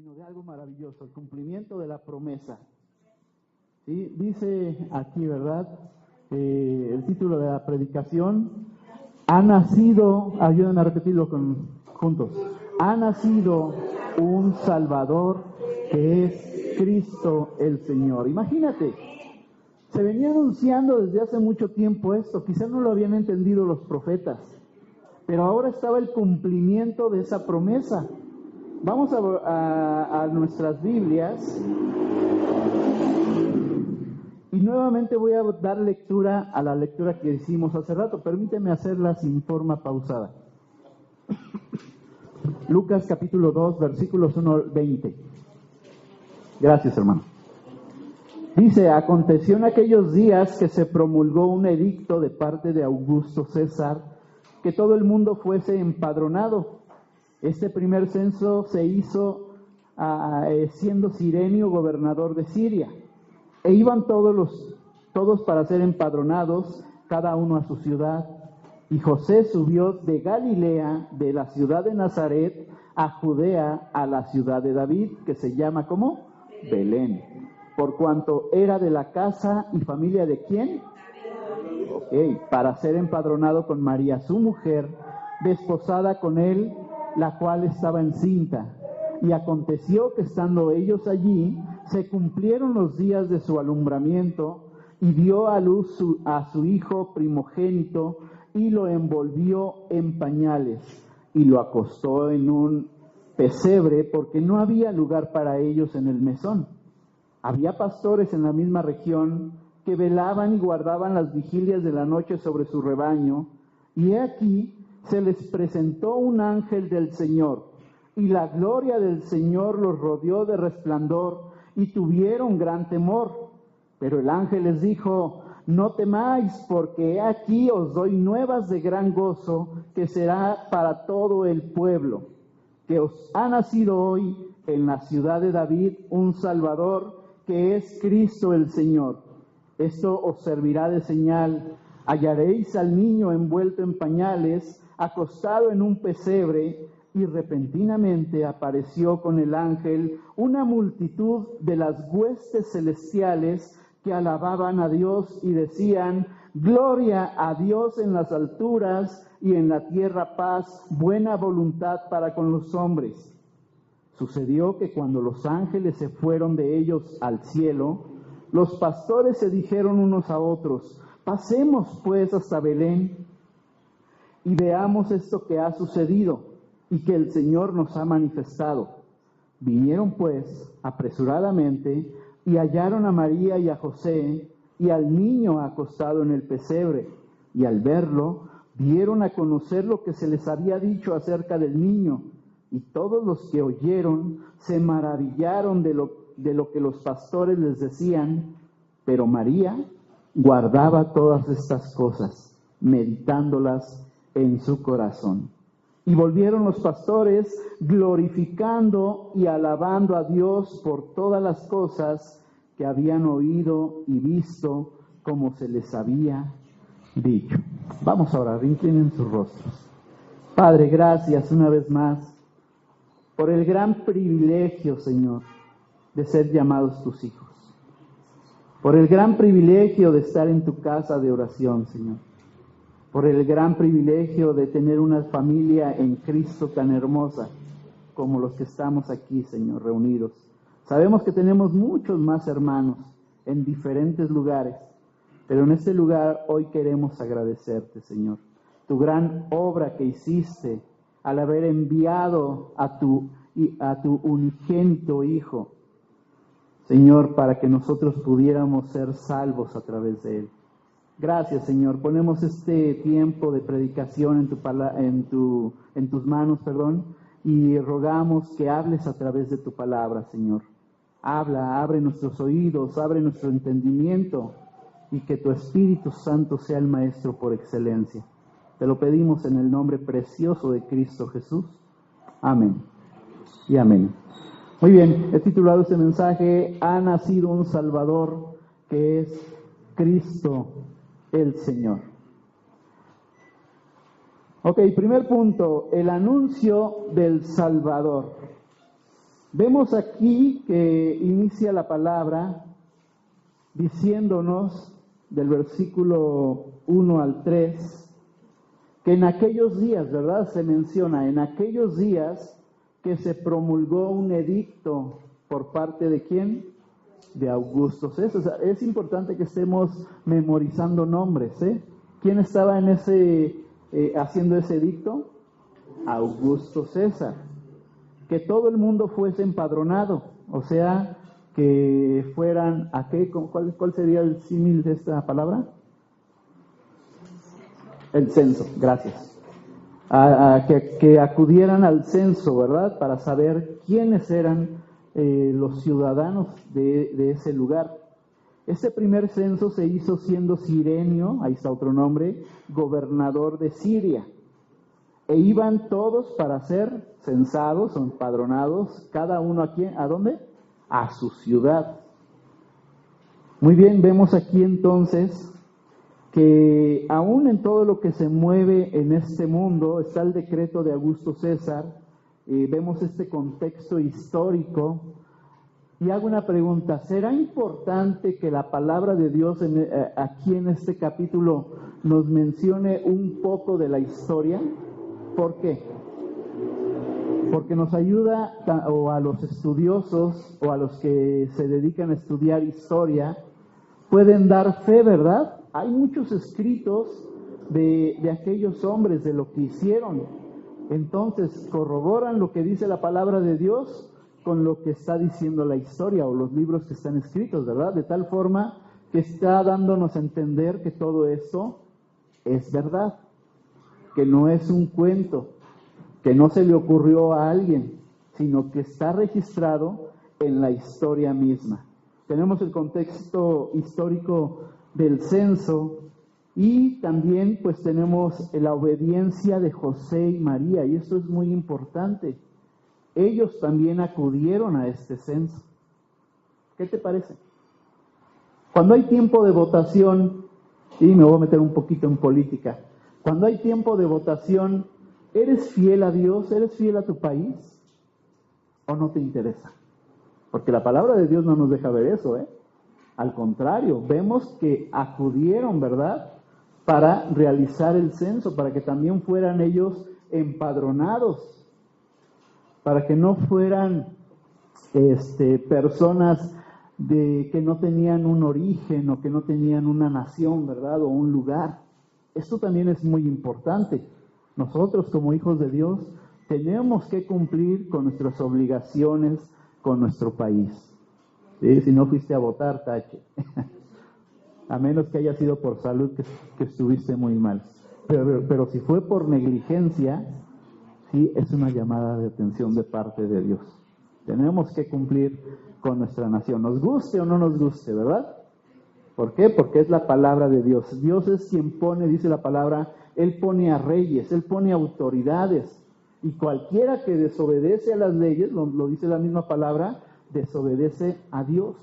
sino de algo maravilloso, el cumplimiento de la promesa. ¿Sí? Dice aquí, ¿verdad? El título de la predicación, ha nacido, ayúdenme a repetirlo juntos, ha nacido un Salvador que es Cristo el Señor. Imagínate, se venía anunciando desde hace mucho tiempo esto, quizás no lo habían entendido los profetas, pero ahora estaba el cumplimiento de esa promesa. Vamos a nuestras Biblias y nuevamente voy a dar lectura a la lectura que hicimos hace rato. Permíteme hacerla sin forma pausada. Lucas capítulo 2, versículos 1 al 20. Gracias, hermano. Dice, aconteció en aquellos días que se promulgó un edicto de parte de Augusto César, que todo el mundo fuese empadronado. Este primer censo se hizo siendo Cirenio gobernador de Siria. E iban todos para ser empadronados, cada uno a su ciudad. Y José subió de Galilea, de la ciudad de Nazaret, a Judea, a la ciudad de David, que se llama, ¿cómo? Belén. Por cuanto era de la casa y familia de ¿quién? Para ser empadronado con María, su mujer, desposada con él, la cual estaba encinta. Y aconteció que estando ellos allí, se cumplieron los días de su alumbramiento, y dio a luz a su hijo primogénito, y lo envolvió en pañales, y lo acostó en un pesebre, porque no había lugar para ellos en el mesón. Había pastores en la misma región que velaban y guardaban las vigilias de la noche sobre su rebaño, y he aquí se les presentó un ángel del Señor, y la gloria del Señor los rodeó de resplandor, y tuvieron gran temor. Pero el ángel les dijo, no temáis, porque he aquí os doy nuevas de gran gozo, que será para todo el pueblo, que os ha nacido hoy en la ciudad de David un Salvador, que es Cristo el Señor. Esto os servirá de señal. Hallaréis al niño envuelto en pañales, acostado en un pesebre, y repentinamente apareció con el ángel una multitud de las huestes celestiales que alababan a Dios y decían, gloria a Dios en las alturas y en la tierra paz, buena voluntad para con los hombres. Sucedió que cuando los ángeles se fueron de ellos al cielo, los pastores se dijeron unos a otros, pasemos pues hasta Belén y veamos esto que ha sucedido y que el Señor nos ha manifestado. Vinieron pues apresuradamente y hallaron a María y a José y al niño acostado en el pesebre, y al verlo dieron a conocer lo que se les había dicho acerca del niño, y todos los que oyeron se maravillaron de lo que los pastores les decían, pero María guardaba todas estas cosas, meditándolas en su corazón. Y volvieron los pastores glorificando y alabando a Dios por todas las cosas que habían oído y visto como se les había dicho. Vamos a orar, inclinen sus rostros. Padre, gracias una vez más por el gran privilegio, Señor, de ser llamados tus hijos. Por el gran privilegio de estar en tu casa de oración, Señor. Por el gran privilegio de tener una familia en Cristo tan hermosa como los que estamos aquí, Señor, reunidos. Sabemos que tenemos muchos más hermanos en diferentes lugares, pero en este lugar hoy queremos agradecerte, Señor, tu gran obra que hiciste al haber enviado a tu unigénito Hijo, Señor, para que nosotros pudiéramos ser salvos a través de Él. Gracias, Señor. Ponemos este tiempo de predicación en tus manos, y rogamos que hables a través de tu palabra, Señor. Habla, abre nuestros oídos, abre nuestro entendimiento, y que tu Espíritu Santo sea el Maestro por excelencia. Te lo pedimos en el nombre precioso de Cristo Jesús. Amén y amén. Muy bien, he titulado este mensaje, ha nacido un Salvador que es Cristo el Señor. Ok, primer punto, el anuncio del Salvador. Vemos aquí que inicia la palabra diciéndonos del versículo 1 al 3, que en aquellos días, ¿verdad? Se menciona, en aquellos días que se promulgó un edicto por parte de ¿quién? De Augusto César. Es importante que estemos memorizando nombres, ¿eh? ¿Quién estaba en haciendo ese edicto? Augusto César. Que todo el mundo fuese empadronado, o sea, que fueran, ¿a qué? ¿Cuál sería el símil de esta palabra? El censo, gracias. Que acudieran al censo, ¿verdad? Para saber quiénes eran los ciudadanos de ese lugar. Este primer censo se hizo siendo Cirenio, ahí está otro nombre, gobernador de Siria. E iban todos para ser censados o empadronados, cada uno aquí, ¿a dónde? A su ciudad. Muy bien, vemos aquí entonces que aún en todo lo que se mueve en este mundo está el decreto de Augusto César, vemos este contexto histórico, y hago una pregunta: ¿será importante que la palabra de Dios aquí en este capítulo nos mencione un poco de la historia? ¿Por qué? Porque nos ayuda, o a los estudiosos o a los que se dedican a estudiar historia, pueden dar fe, ¿verdad? Hay muchos escritos de aquellos hombres, de lo que hicieron. Entonces, corroboran lo que dice la palabra de Dios con lo que está diciendo la historia o los libros que están escritos, ¿verdad? De tal forma que está dándonos a entender que todo esto es verdad, que no es un cuento, que no se le ocurrió a alguien, sino que está registrado en la historia misma. Tenemos el contexto histórico del censo y también pues tenemos la obediencia de José y María, y esto es muy importante. Ellos también acudieron a este censo. ¿Qué te parece? Cuando hay tiempo de votación, y me voy a meter un poquito en política, cuando hay tiempo de votación, ¿eres fiel a Dios? ¿Eres fiel a tu país? ¿O no te interesa? Porque la palabra de Dios no nos deja ver eso, ¿eh? Al contrario, vemos que acudieron, ¿verdad?, para realizar el censo, para que también fueran ellos empadronados, para que no fueran personas que no tenían un origen o que no tenían una nación, ¿verdad?, o un lugar. Esto también es muy importante. Nosotros como hijos de Dios tenemos que cumplir con nuestras obligaciones con nuestro país. ¿Sí? Si no fuiste a votar, tache. A menos que haya sido por salud, que estuviste muy mal. Pero si fue por negligencia, sí, es una llamada de atención de parte de Dios. Tenemos que cumplir con nuestra nación, nos guste o no nos guste, ¿verdad? ¿Por qué? Porque es la palabra de Dios. Dios es quien pone, dice la palabra, Él pone a reyes, Él pone autoridades. Y cualquiera que desobedece a las leyes, lo dice la misma palabra, desobedece a Dios.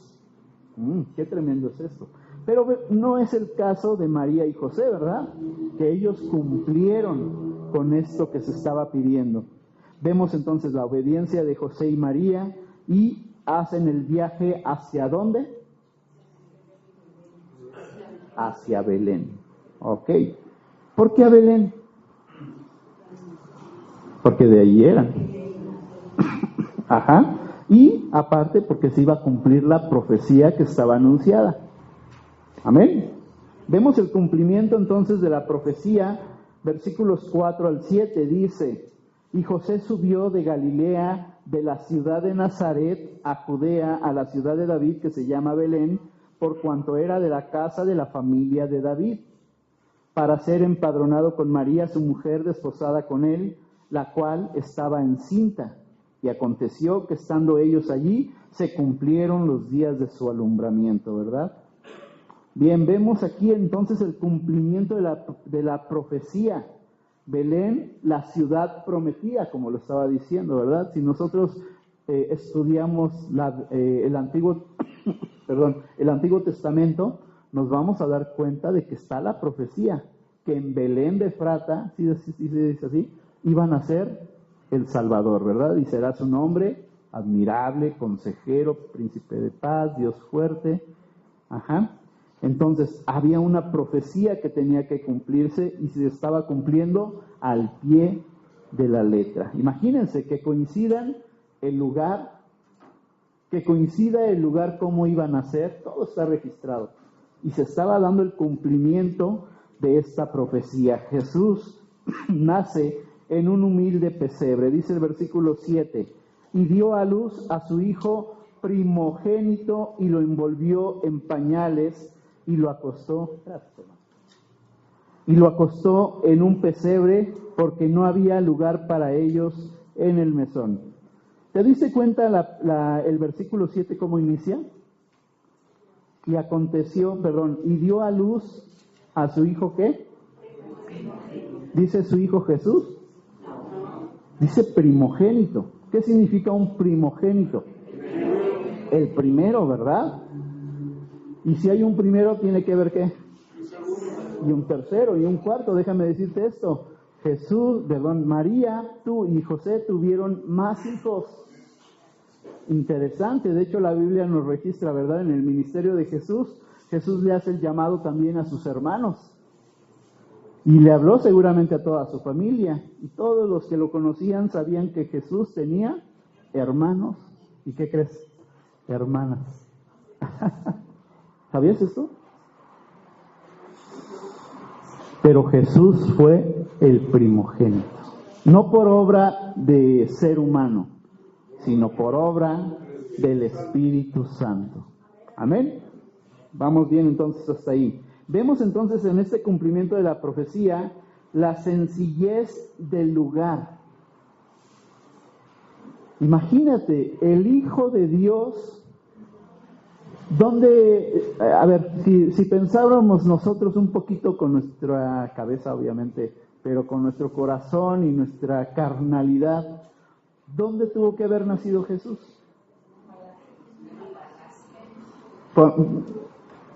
Qué tremendo es esto. Pero no es el caso de María y José, ¿verdad? Que ellos cumplieron con esto que se estaba pidiendo. Vemos entonces la obediencia de José y María y hacen el viaje ¿hacia dónde? Hacia Belén. Ok. ¿Por qué a Belén? Porque de ahí eran. Ajá. Y aparte porque se iba a cumplir la profecía que estaba anunciada. Amén. Vemos el cumplimiento entonces de la profecía, versículos 4 al 7, dice: y José subió de Galilea, de la ciudad de Nazaret, a Judea, a la ciudad de David, que se llama Belén, por cuanto era de la casa de la familia de David, para ser empadronado con María, su mujer, desposada con él, la cual estaba encinta. Y aconteció que estando ellos allí, se cumplieron los días de su alumbramiento, ¿verdad? Bien, vemos aquí entonces el cumplimiento de la profecía. Belén, la ciudad prometida, como lo estaba diciendo, ¿verdad? Si nosotros estudiamos el Antiguo Testamento, nos vamos a dar cuenta de que está la profecía, que en Belén de Efrata, si se dice así, iban a ser el Salvador, ¿verdad? Y será su nombre admirable, consejero, príncipe de paz, Dios fuerte. Entonces, había una profecía que tenía que cumplirse y se estaba cumpliendo al pie de la letra. Imagínense que coincida el lugar cómo iban a ser, todo está registrado. Y se estaba dando el cumplimiento de esta profecía. Jesús nace en un humilde pesebre, dice el versículo 7, y dio a luz a su hijo primogénito y lo envolvió en pañales y lo acostó en un pesebre porque no había lugar para ellos en el mesón. ¿Te diste cuenta el versículo 7 cómo inicia? Y aconteció, y dio a luz a su hijo, ¿qué? ¿Dice su hijo Jesús? Dice primogénito. ¿Qué significa un primogénito? El primero, ¿verdad? Y si hay un primero, tiene que haber ¿qué? Y un tercero y un cuarto. Déjame decirte esto. María, tú y José tuvieron más hijos. Interesante. De hecho, la Biblia nos registra, ¿verdad? En el ministerio de Jesús, Jesús le hace el llamado también a sus hermanos. Y le habló seguramente a toda su familia. Y todos los que lo conocían sabían que Jesús tenía hermanos. ¿Y qué crees? Hermanas. ¿Sabías esto? Pero Jesús fue el primogénito. No por obra de ser humano, sino por obra del Espíritu Santo. Amén. Vamos bien entonces hasta ahí. Vemos entonces en este cumplimiento de la profecía la sencillez del lugar. Imagínate, el Hijo de Dios, donde, si pensáramos nosotros un poquito con nuestra cabeza, obviamente, pero con nuestro corazón y nuestra carnalidad, ¿dónde tuvo que haber nacido Jesús?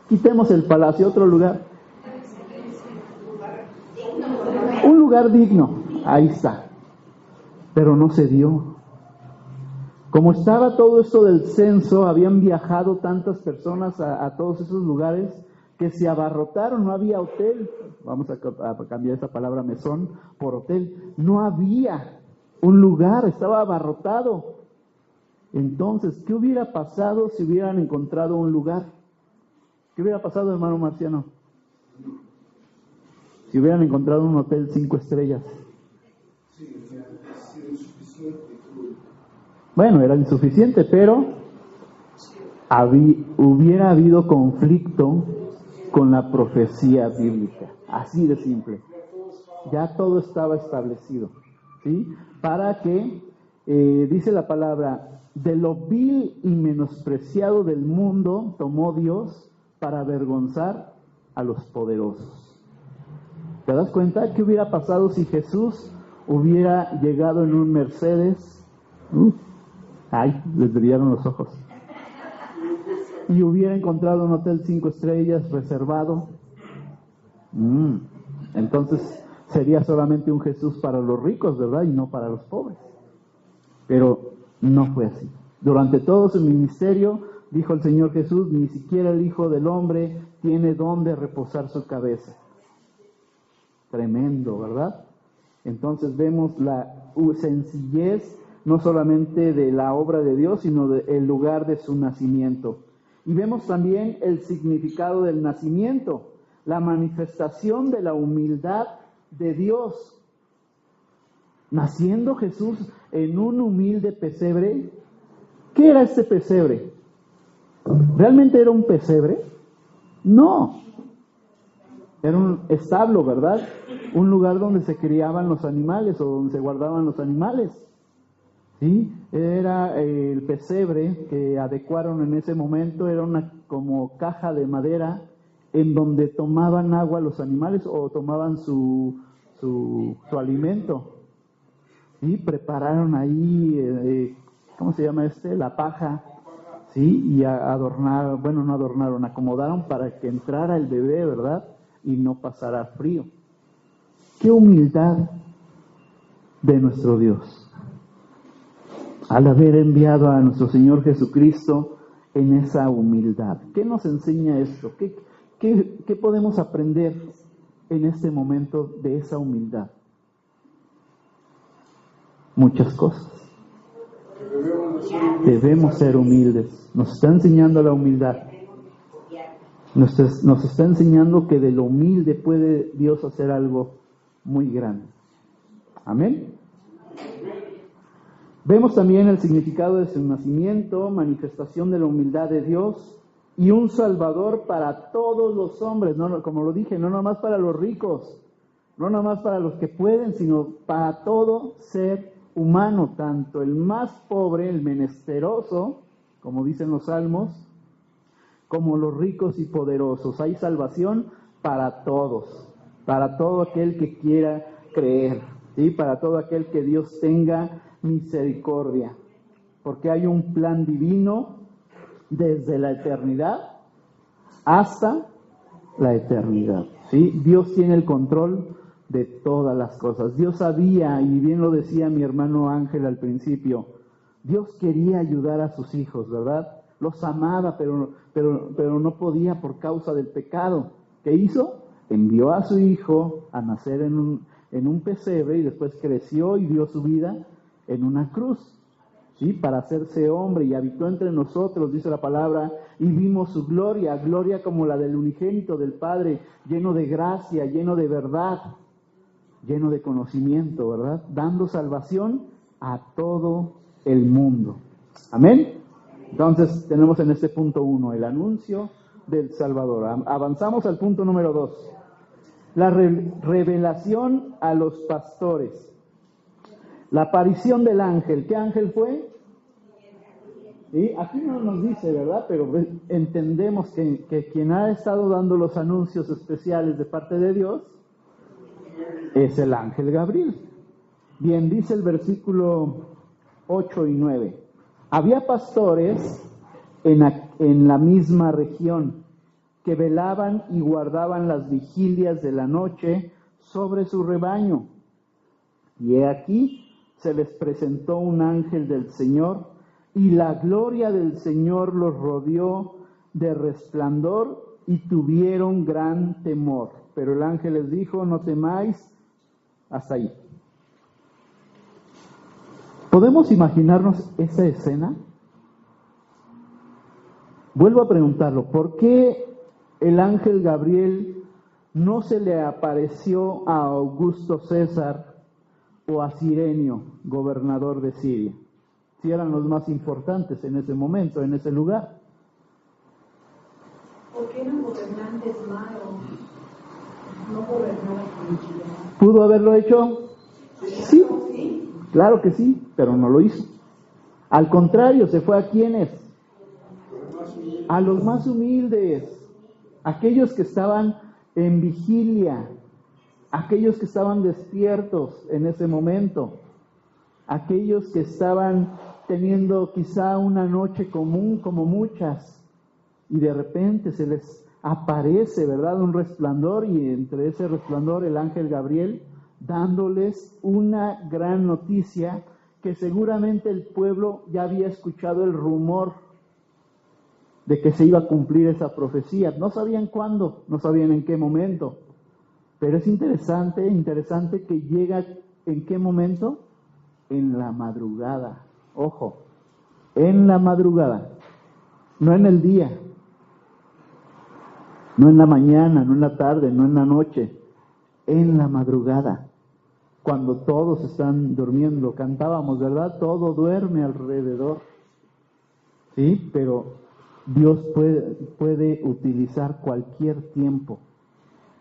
Quitemos el palacio, otro lugar. Un lugar digno, ahí está. Pero no se dio. Como estaba todo esto del censo, habían viajado tantas personas a todos esos lugares que se abarrotaron, no había hotel. Vamos a cambiar esa palabra mesón por hotel. No había un lugar, estaba abarrotado. Entonces, ¿qué hubiera pasado si hubieran encontrado un lugar? ¿Qué hubiera pasado, hermano Marciano? Si hubieran encontrado un hotel 5 estrellas. Bueno, era insuficiente, pero hubiera habido conflicto con la profecía bíblica. Así de simple. Ya todo estaba establecido. ¿Sí? Para que, dice la palabra, de lo vil y menospreciado del mundo tomó Dios para avergonzar a los poderosos. ¿Te das cuenta? ¿Qué hubiera pasado si Jesús hubiera llegado en un Mercedes? Ay, les brillaron los ojos. Y hubiera encontrado un hotel 5 estrellas reservado. Entonces sería solamente un Jesús para los ricos, ¿verdad? Y no para los pobres. Pero no fue así. Durante todo su ministerio, dijo el Señor Jesús, ni siquiera el Hijo del Hombre tiene dónde reposar su cabeza. Tremendo, ¿verdad? Entonces vemos la sencillez no solamente de la obra de Dios, sino del lugar de su nacimiento. Y vemos también el significado del nacimiento, la manifestación de la humildad de Dios. Naciendo Jesús en un humilde pesebre. ¿Qué era este pesebre? ¿Realmente era un pesebre? No. Era un establo, ¿verdad? Un lugar donde se criaban los animales o donde se guardaban los animales. ¿Sí? Era el pesebre que adecuaron en ese momento, era una como caja de madera en donde tomaban agua los animales o tomaban su alimento. ¿Sí? Prepararon ahí, ¿cómo se llama la paja, ¿sí? Y acomodaron para que entrara el bebé, ¿verdad? Y no pasara frío. ¡Qué humildad de nuestro Dios! al haber enviado a nuestro Señor Jesucristo en esa humildad. ¿Qué nos enseña esto? ¿Qué podemos aprender en este momento de esa humildad? Muchas cosas. Debemos ser humildes. Nos está enseñando la humildad. Nos está enseñando que de lo humilde puede Dios hacer algo muy grande. Amén. Vemos también el significado de su nacimiento, manifestación de la humildad de Dios y un Salvador para todos los hombres, no, como lo dije, no nomás para los ricos, no nomás para los que pueden, sino para todo ser humano, tanto el más pobre, el menesteroso, como dicen los salmos, como los ricos y poderosos. Hay salvación para todos, para todo aquel que quiera creer, ¿sí? Para todo aquel que Dios tenga misericordia, porque hay un plan divino desde la eternidad hasta la eternidad, ¿sí? Dios tiene el control de todas las cosas. Dios sabía, y bien lo decía mi hermano Ángel al principio, Dios quería ayudar a sus hijos, ¿verdad? Los amaba, pero no podía por causa del pecado. ¿Qué hizo? Envió a su hijo a nacer en un pesebre y después creció y dio su vida en una cruz, ¿sí? Para hacerse hombre, y habitó entre nosotros, dice la palabra, y vimos su gloria, gloria como la del unigénito del Padre, lleno de gracia, lleno de verdad, lleno de conocimiento, ¿verdad? Dando salvación a todo el mundo. Amén. Entonces tenemos en este punto 1 el anuncio del Salvador. Avanzamos al punto número 2. La revelación a los pastores. La aparición del ángel. ¿Qué ángel fue? ¿Sí? Aquí no nos dice, ¿verdad? Pero entendemos que quien ha estado dando los anuncios especiales de parte de Dios es el ángel Gabriel. Bien, dice el versículo 8 y 9. Había pastores en la misma región que velaban y guardaban las vigilias de la noche sobre su rebaño. Y he aquí, se les presentó un ángel del Señor, y la gloria del Señor los rodeó de resplandor, y tuvieron gran temor. Pero el ángel les dijo: no temáis. Hasta ahí. ¿Podemos imaginarnos esa escena? Vuelvo a preguntarlo, ¿por qué el ángel Gabriel no se le apareció a Augusto César o a Cirenio, gobernador de Siria? Si eran los más importantes en ese momento, en ese lugar. Porque eran gobernantes malos, no gobernaban con equidad. ¿Pudo haberlo hecho? Sí, claro que sí, pero no lo hizo. Al contrario, se fue a ¿quiénes? A los más humildes, aquellos que estaban en vigilia, aquellos que estaban despiertos en ese momento, aquellos que estaban teniendo quizá una noche común como muchas, y de repente se les aparece, ¿verdad?, un resplandor, y entre ese resplandor el ángel Gabriel dándoles una gran noticia que seguramente el pueblo ya había escuchado el rumor de que se iba a cumplir esa profecía. No sabían cuándo, no sabían en qué momento, pero es interesante que llega ¿en qué momento? En la madrugada. Ojo, en la madrugada, no en el día, no en la mañana, no en la tarde, no en la noche, en la madrugada, cuando todos están durmiendo. Cantábamos, ¿verdad? Todo duerme alrededor. Sí, pero Dios puede utilizar cualquier tiempo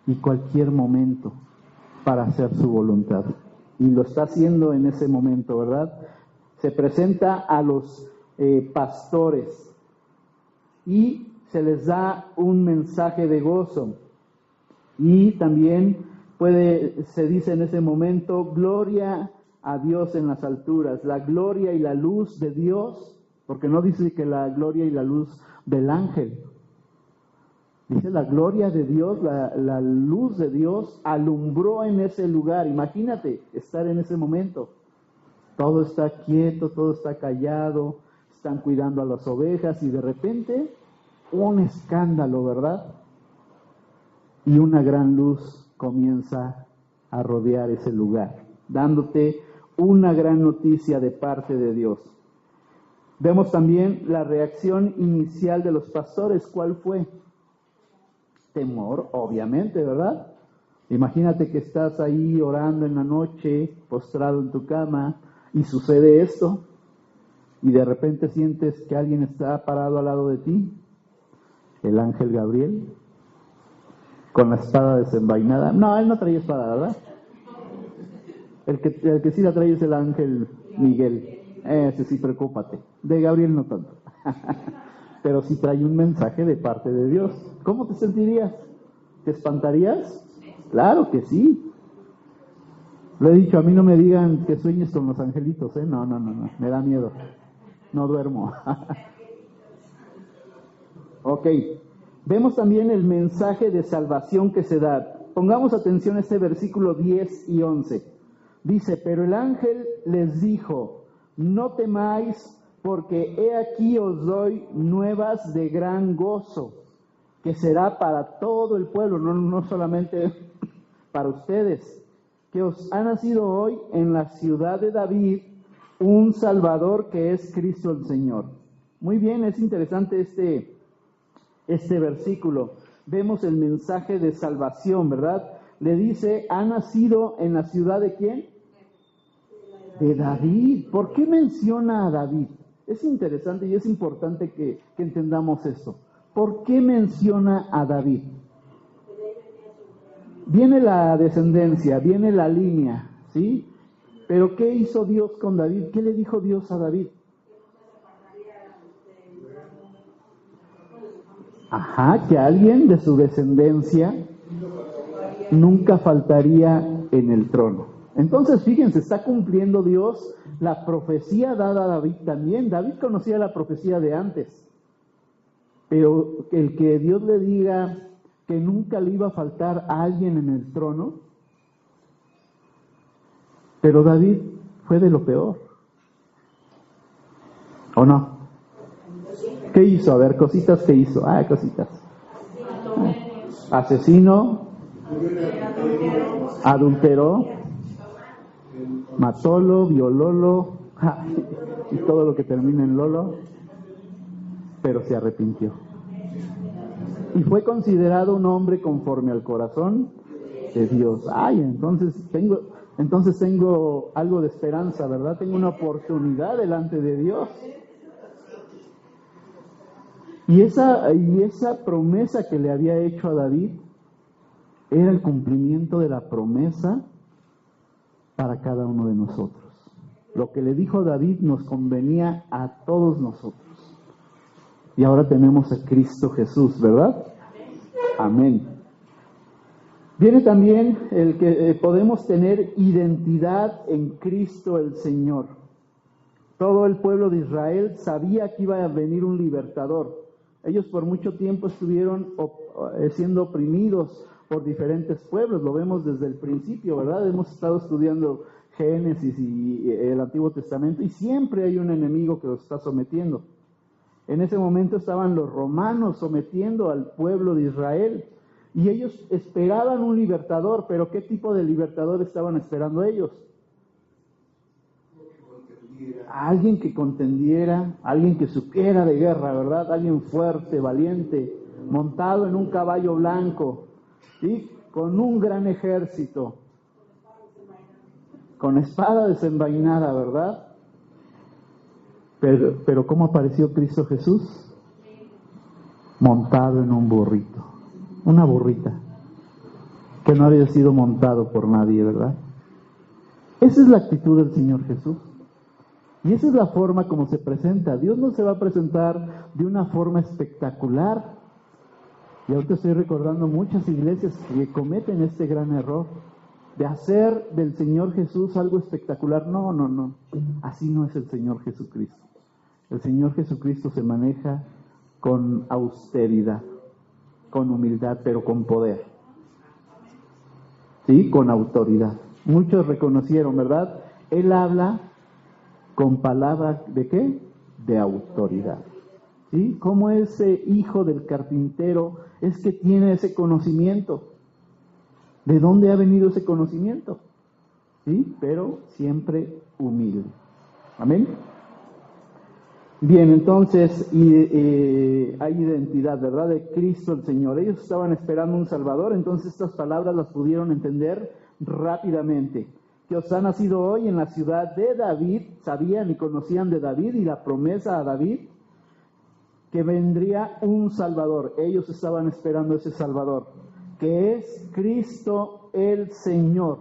y cualquier momento para hacer su voluntad. Y lo está haciendo en ese momento, ¿verdad? Se presenta a los pastores y se les da un mensaje de gozo. Y también se dice en ese momento: gloria a Dios en las alturas, la gloria y la luz de Dios, porque no dice que la gloria y la luz del ángel, dice la gloria de Dios, la luz de Dios alumbró en ese lugar. Imagínate estar en ese momento, Todo está quieto, todo está callado, están cuidando a las ovejas y de repente un escándalo, ¿verdad? Y una gran luz comienza a rodear ese lugar, dándote una gran noticia de parte de Dios. Vemos también la reacción inicial de los pastores. ¿Cuál fue? Temor, obviamente, ¿verdad? Imagínate que estás ahí orando en la noche, postrado en tu cama, y sucede esto, y de repente sientes que alguien está parado al lado de ti, el ángel Gabriel, con la espada desenvainada. No, él no traía espada, ¿verdad? El que sí la trae es el ángel Miguel. Ese sí, preocúpate. De Gabriel no tanto. Pero sí trae un mensaje de parte de Dios. ¿Cómo te sentirías? ¿Te espantarías? Claro que sí. Lo he dicho, a mí no me digan que sueñes con los angelitos, ¿eh? No, me da miedo. No duermo. Ok. Vemos también el mensaje de salvación que se da. Pongamos atención a este versículo 10 y 11. Dice, pero el ángel les dijo, no temáis, porque he aquí os doy nuevas de gran gozo, que será para todo el pueblo, no solamente para ustedes, que os ha nacido hoy en la ciudad de David un Salvador que es Cristo el Señor. Muy bien, es interesante este versículo. Vemos el mensaje de salvación, ¿verdad? Le dice, ha nacido en la ciudad de ¿quién? De David. ¿Por qué menciona a David? Es interesante y es importante que entendamos esto. ¿Por qué menciona a David? Viene la descendencia, viene la línea, ¿sí? Pero ¿qué hizo Dios con David? ¿Qué le dijo Dios a David? Ajá, que alguien de su descendencia nunca faltaría en el trono. Entonces, fíjense, está cumpliendo Dios la profecía dada a David también. David conocía la profecía de antes, pero el que Dios le diga que nunca le iba a faltar a alguien en el trono, pero David fue de lo peor, ¿o no? ¿Qué hizo? A ver, cositas que hizo. Cositas. Asesino, adulteró, matólo, violólo, y todo lo que termina en lolo, pero se arrepintió. Y fue considerado un hombre conforme al corazón de Dios. Entonces tengo algo de esperanza, ¿verdad? Tengo una oportunidad delante de Dios. Y esa promesa que le había hecho a David era el cumplimiento de la promesa para cada uno de nosotros. Lo que le dijo David nos convenía a todos nosotros. Y ahora tenemos a Cristo Jesús, ¿verdad? Amén. Viene también el que podemos tener identidad en Cristo el Señor. Todo el pueblo de Israel sabía que iba a venir un libertador. Ellos por mucho tiempo estuvieron siendo oprimidos por diferentes pueblos, lo vemos desde el principio, ¿verdad? Hemos estado estudiando Génesis y el Antiguo Testamento y siempre hay un enemigo que los está sometiendo. En ese momento estaban los romanos sometiendo al pueblo de Israel y ellos esperaban un libertador, pero ¿qué tipo de libertador estaban esperando ellos? Alguien que contendiera, alguien que supiera de guerra, ¿verdad? Alguien fuerte, valiente, montado en un caballo blanco, ¿sí? Con un gran ejército, con espada desenvainada, ¿verdad? Pero ¿cómo apareció Cristo Jesús? Montado en un burrito, una burrita, que no había sido montado por nadie, ¿verdad? Esa es la actitud del Señor Jesús. Y esa es la forma como se presenta. Dios no se va a presentar de una forma espectacular. Y ahorita estoy recordando muchas iglesias que cometen este gran error de hacer del Señor Jesús algo espectacular. No. Así no es el Señor Jesucristo. El Señor Jesucristo se maneja con austeridad, con humildad, pero con poder. ¿Sí? Con autoridad. Muchos reconocieron, ¿verdad? Él habla con palabra ¿de qué? De autoridad. ¿Sí? ¿Cómo ese hijo del carpintero es que tiene ese conocimiento? ¿De dónde ha venido ese conocimiento? ¿Sí? Pero siempre humilde. Amén. Bien, entonces hay identidad, ¿verdad? De Cristo el Señor. Ellos estaban esperando un Salvador, entonces estas palabras las pudieron entender rápidamente. Que os ha nacido hoy en la ciudad de David, sabían y conocían de David y la promesa a David, que vendría un Salvador. Ellos estaban esperando ese Salvador, que es Cristo el Señor.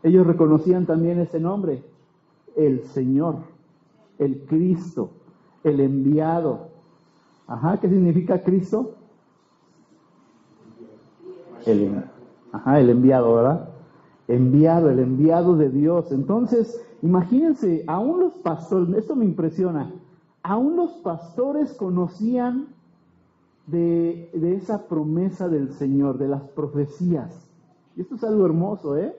Ellos reconocían también ese nombre, el Señor, el Cristo, el enviado. ¿Qué significa Cristo? El enviado, ¿verdad? El enviado de Dios. Entonces, imagínense, aún los pastores, esto me impresiona, aún los pastores conocían de esa promesa del Señor, de las profecías. Y esto es algo hermoso, ¿eh?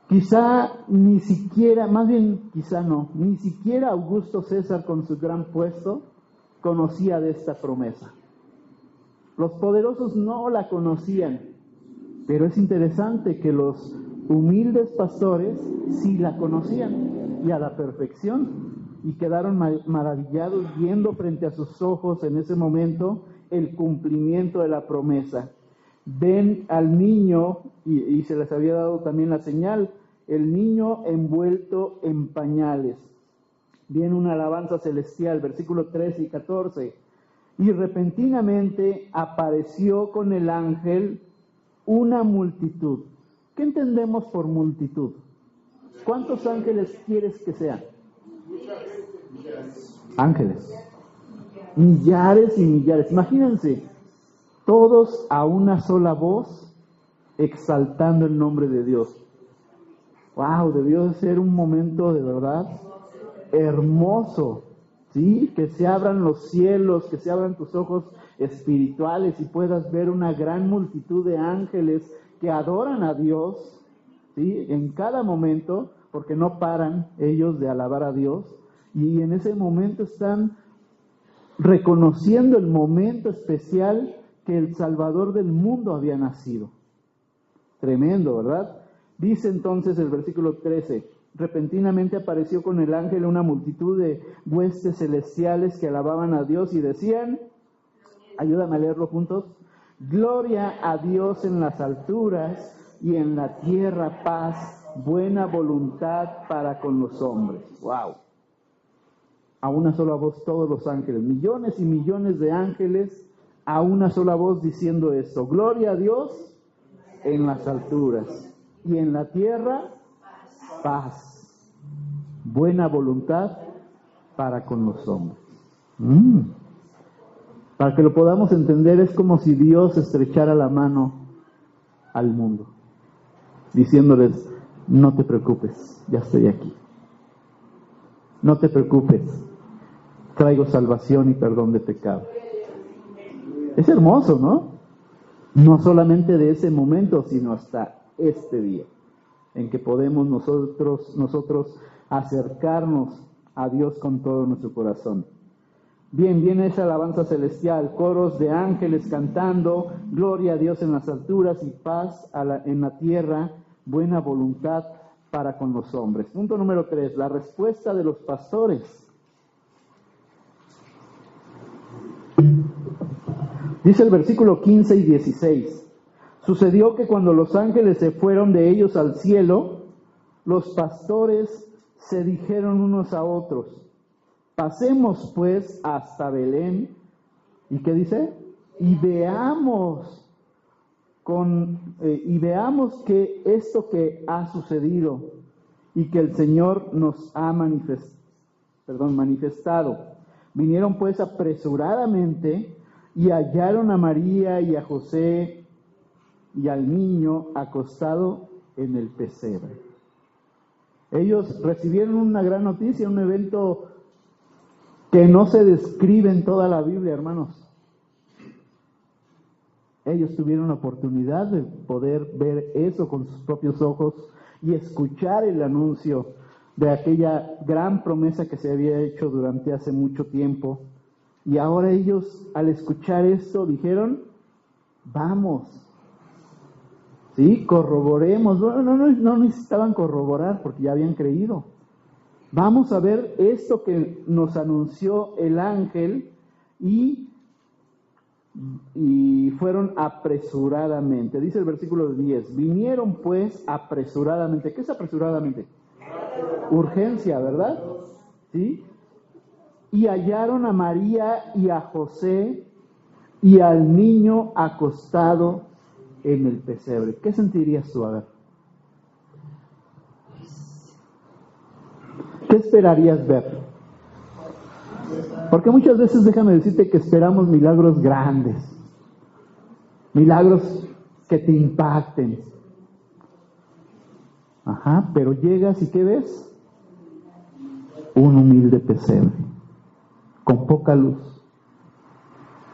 Quizá ni siquiera, más bien quizá no, ni siquiera Augusto César con su gran puesto conocía de esta promesa. Los poderosos no la conocían, pero es interesante que los humildes pastores sí la conocían y a la perfección, y quedaron maravillados viendo frente a sus ojos en ese momento el cumplimiento de la promesa. Ven al niño, y se les había dado también la señal, el niño envuelto en pañales. Viene una alabanza celestial, versículo 13 y 14. Y repentinamente apareció con el ángel una multitud. ¿Qué entendemos por multitud? ¿Cuántos ángeles quieres que sean? Ángeles. Millares y millares. Imagínense, todos a una sola voz, exaltando el nombre de Dios. ¡Wow! Debió de ser un momento de verdad hermoso, ¿sí? Que se abran los cielos, que se abran tus ojos espirituales y puedas ver una gran multitud de ángeles que adoran a Dios, ¿sí? En cada momento, porque no paran ellos de alabar a Dios, y en ese momento están reconociendo el momento especial que el Salvador del mundo había nacido. Tremendo, ¿verdad? Dice entonces el versículo 13, repentinamente apareció con el ángel una multitud de huestes celestiales que alababan a Dios y decían, ayúdame a leerlo juntos, gloria a Dios en las alturas y en la tierra paz, buena voluntad para con los hombres. ¡Wow! A una sola voz todos los ángeles, millones y millones de ángeles, a una sola voz diciendo esto, gloria a Dios en las alturas y en la tierra paz, buena voluntad para con los hombres. Para que lo podamos entender, es como si Dios estrechara la mano al mundo, diciéndoles, no te preocupes, ya estoy aquí. No te preocupes, traigo salvación y perdón de pecado. Es hermoso, ¿no? No solamente de ese momento, sino hasta este día, en que podemos nosotros acercarnos a Dios con todo nuestro corazón. Bien, viene esa alabanza celestial, coros de ángeles cantando, gloria a Dios en las alturas y paz en la tierra, buena voluntad para con los hombres. Punto número 3, la respuesta de los pastores. Dice el versículo 15 y 16, sucedió que cuando los ángeles se fueron de ellos al cielo, los pastores se dijeron unos a otros, pasemos pues hasta Belén, ¿y qué dice? Y veamos que esto que ha sucedido y que el Señor nos ha manifestado. Vinieron pues apresuradamente y hallaron a María y a José y al niño acostado en el pesebre. Ellos recibieron una gran noticia, un evento que no se describe en toda la Biblia, hermanos. Ellos tuvieron la oportunidad de poder ver eso con sus propios ojos y escuchar el anuncio de aquella gran promesa que se había hecho durante hace mucho tiempo. Y ahora ellos, al escuchar esto, dijeron, vamos, ¿sí? Corroboremos. No necesitaban corroborar porque ya habían creído. Vamos a ver esto que nos anunció el ángel y fueron apresuradamente. Dice el versículo 10, vinieron pues apresuradamente. ¿Qué es apresuradamente? Urgencia, ¿verdad? ¿Sí? Y hallaron a María y a José y al niño acostado en el pesebre. ¿Qué sentirías tú? A ver. ¿Qué esperarías ver? Porque muchas veces, déjame decirte que esperamos milagros grandes, milagros que te impacten. Ajá, pero llegas y ¿qué ves? Un humilde pesebre, con poca luz.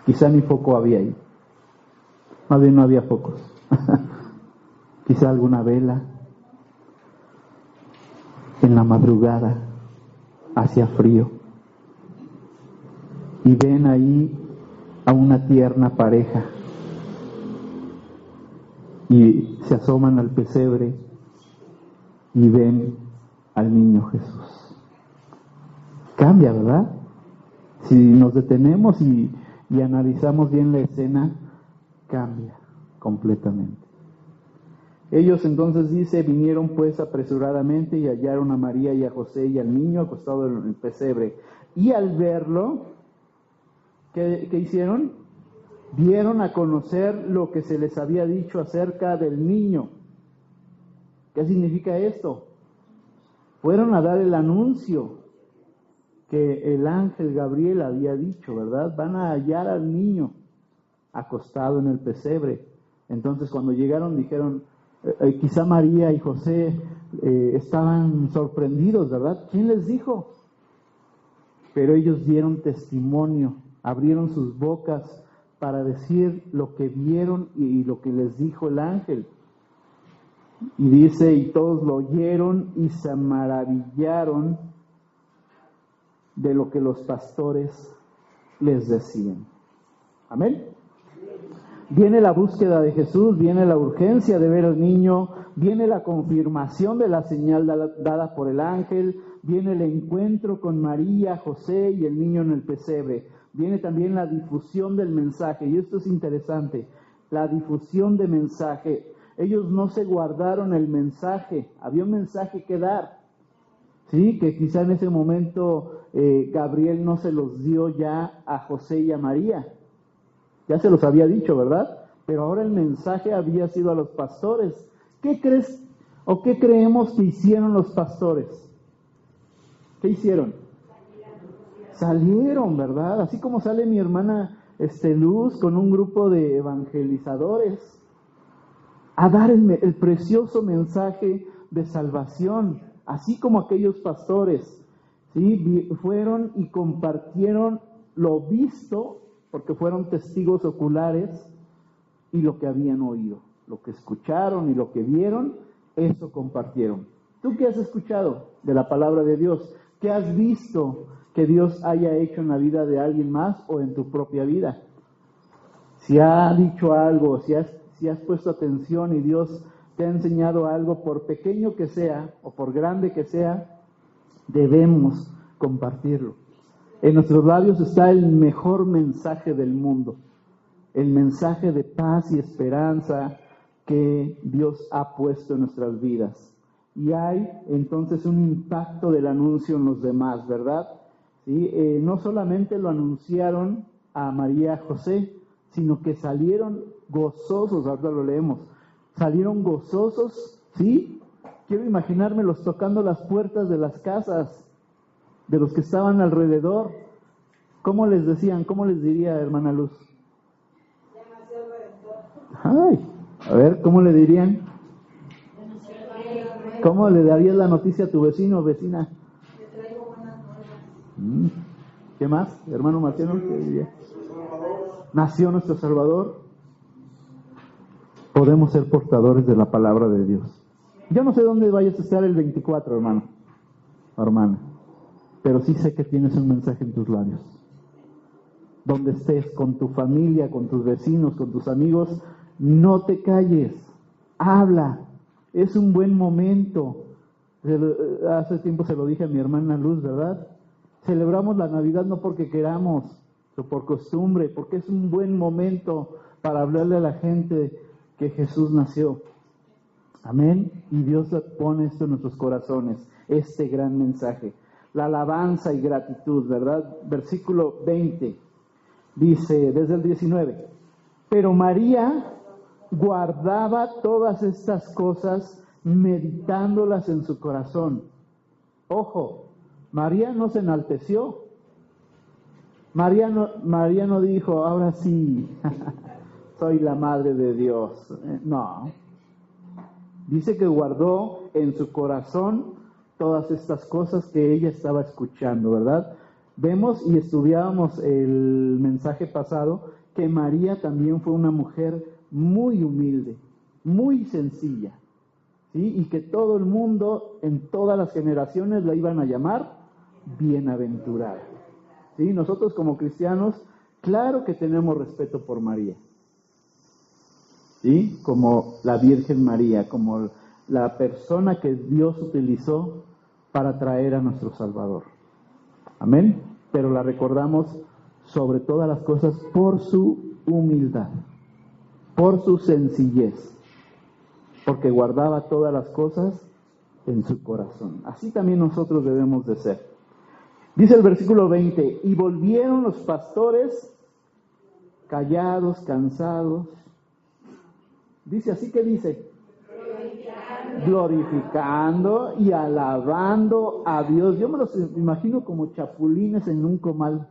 Quizá ni foco había ahí. Más bien no había focos. Quizá alguna vela. En la madrugada, hacía frío. Y ven ahí a una tierna pareja. Y se asoman al pesebre y ven al niño Jesús. Cambia, ¿verdad? Si nos detenemos y analizamos bien la escena, cambia completamente. Ellos entonces dice, vinieron pues apresuradamente y hallaron a María y a José y al niño acostado en el pesebre. Y al verlo, ¿qué hicieron? Dieron a conocer lo que se les había dicho acerca del niño. ¿Qué significa esto? Fueron a dar el anuncio que el ángel Gabriel había dicho, ¿verdad? Van a hallar al niño acostado en el pesebre. Entonces cuando llegaron dijeron, quizá María y José estaban sorprendidos, ¿verdad? ¿Quién les dijo? Pero ellos dieron testimonio, abrieron sus bocas para decir lo que vieron y lo que les dijo el ángel. Y dice, y todos lo oyeron y se maravillaron de lo que los pastores les decían. Amén. Viene la búsqueda de Jesús, viene la urgencia de ver al niño, viene la confirmación de la señal dada por el ángel, viene el encuentro con María, José y el niño en el pesebre. Viene también la difusión del mensaje, y esto es interesante, la difusión de mensaje. Ellos no se guardaron el mensaje, había un mensaje que dar, ¿sí? Que quizá en ese momento Gabriel no se los dio ya a José y a María. Ya se los había dicho, ¿verdad? Pero ahora el mensaje había sido a los pastores. ¿Qué crees o qué creemos que hicieron los pastores? ¿Qué hicieron? Salieron, ¿verdad? Así como sale mi hermana Luz con un grupo de evangelizadores a dar el precioso mensaje de salvación, así como aquellos pastores, ¿sí? Fueron y compartieron lo visto, porque fueron testigos oculares, y lo que habían oído, lo que escucharon y lo que vieron, eso compartieron. ¿Tú qué has escuchado de la palabra de Dios? ¿Qué has visto que Dios haya hecho en la vida de alguien más o en tu propia vida? Si ha dicho algo, si has puesto atención y Dios te ha enseñado algo, por pequeño que sea o por grande que sea, debemos compartirlo. En nuestros labios está el mejor mensaje del mundo, el mensaje de paz y esperanza que Dios ha puesto en nuestras vidas. Y hay entonces un impacto del anuncio en los demás, ¿verdad? ¿Sí? No solamente lo anunciaron a María y José, sino que salieron gozosos, ahora lo leemos, salieron gozosos, ¿sí? Quiero imaginármelos tocando las puertas de las casas de los que estaban alrededor. ¿Cómo les decían? ¿Cómo les diría, hermana Luz? Ay, a ver, ¿cómo le dirían? ¿Cómo le darías la noticia a tu vecino o vecina? ¿Qué más, hermano Marciano? ¿Qué diría? Nació nuestro Salvador. Podemos ser portadores de la palabra de Dios. Yo no sé dónde vayas a estar el 24, hermano. hermana, pero sí sé que tienes un mensaje en tus labios. Donde estés, con tu familia, con tus vecinos, con tus amigos, no te calles, habla, es un buen momento. Hace tiempo se lo dije a mi hermana Luz, ¿verdad? Celebramos la Navidad no porque queramos, o por costumbre, porque es un buen momento para hablarle a la gente que Jesús nació. Amén. Y Dios pone esto en nuestros corazones, este gran mensaje. La alabanza y gratitud, ¿verdad? Versículo 20, dice, desde el 19, pero María guardaba todas estas cosas, meditándolas en su corazón. Ojo, María no se enalteció. María no dijo, ahora sí, soy la madre de Dios. No. Dice que guardó en su corazón todas estas cosas que ella estaba escuchando, ¿verdad? Vemos y estudiábamos el mensaje pasado que María también fue una mujer muy humilde, muy sencilla, ¿sí? Y que todo el mundo, en todas las generaciones, la iban a llamar bienaventurada. ¿Sí? Nosotros como cristianos, claro que tenemos respeto por María, ¿sí? Como la Virgen María, como la persona que Dios utilizó para traer a nuestro Salvador. Amén. Pero la recordamos sobre todas las cosas por su humildad, por su sencillez, porque guardaba todas las cosas en su corazón. Así también nosotros debemos de ser. Dice el versículo 20, y volvieron los pastores callados, cansados. Dice así que dice, glorificando y alabando a Dios. Yo me los imagino como chapulines en un comal,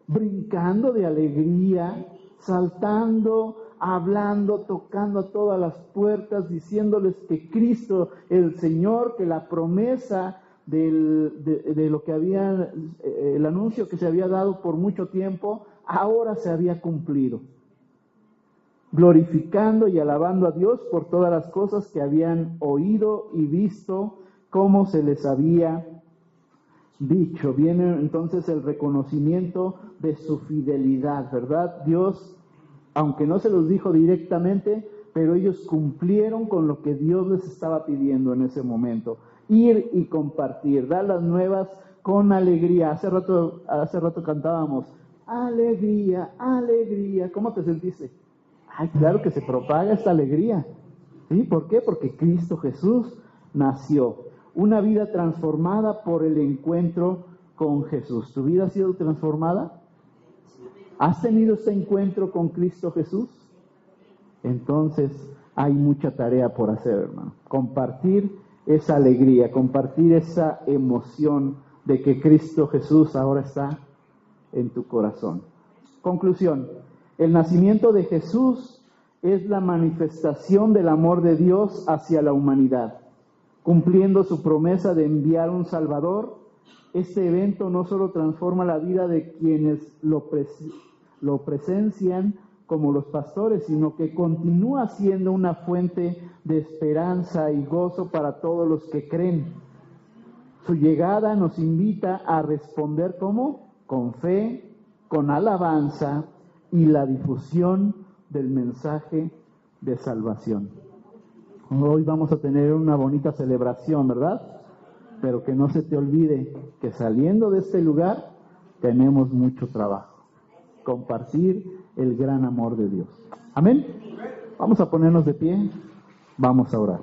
brincando de alegría, saltando, hablando, tocando a todas las puertas, diciéndoles que Cristo, el Señor, que la promesa de lo que había, el anuncio que se había dado por mucho tiempo, ahora se había cumplido. Glorificando y alabando a Dios por todas las cosas que habían oído y visto, como se les había dicho. Viene entonces el reconocimiento de su fidelidad, ¿verdad? Dios, aunque no se los dijo directamente, pero ellos cumplieron con lo que Dios les estaba pidiendo en ese momento. Ir y compartir, dar las nuevas con alegría. Hace rato cantábamos, alegría, alegría. ¿Cómo te sentiste? Ay, claro que se propaga esta alegría. ¿Sí? ¿Por qué? Porque Cristo Jesús nació. Una vida transformada por el encuentro con Jesús. ¿Tu vida ha sido transformada? ¿Has tenido este encuentro con Cristo Jesús? Entonces hay mucha tarea por hacer, hermano. Compartir esa alegría, compartir esa emoción de que Cristo Jesús ahora está en tu corazón. Conclusión, el nacimiento de Jesús es la manifestación del amor de Dios hacia la humanidad. Cumpliendo su promesa de enviar un Salvador, este evento no solo transforma la vida de quienes lo presencian como los pastores, sino que continúa siendo una fuente de esperanza y gozo para todos los que creen. Su llegada nos invita a responder ¿cómo? Con fe, con alabanza y la difusión del mensaje de salvación. Hoy vamos a tener una bonita celebración, ¿verdad? Pero que no se te olvide que saliendo de este lugar tenemos mucho trabajo. Compartir el gran amor de Dios. Amén. Vamos a ponernos de pie. Vamos a orar.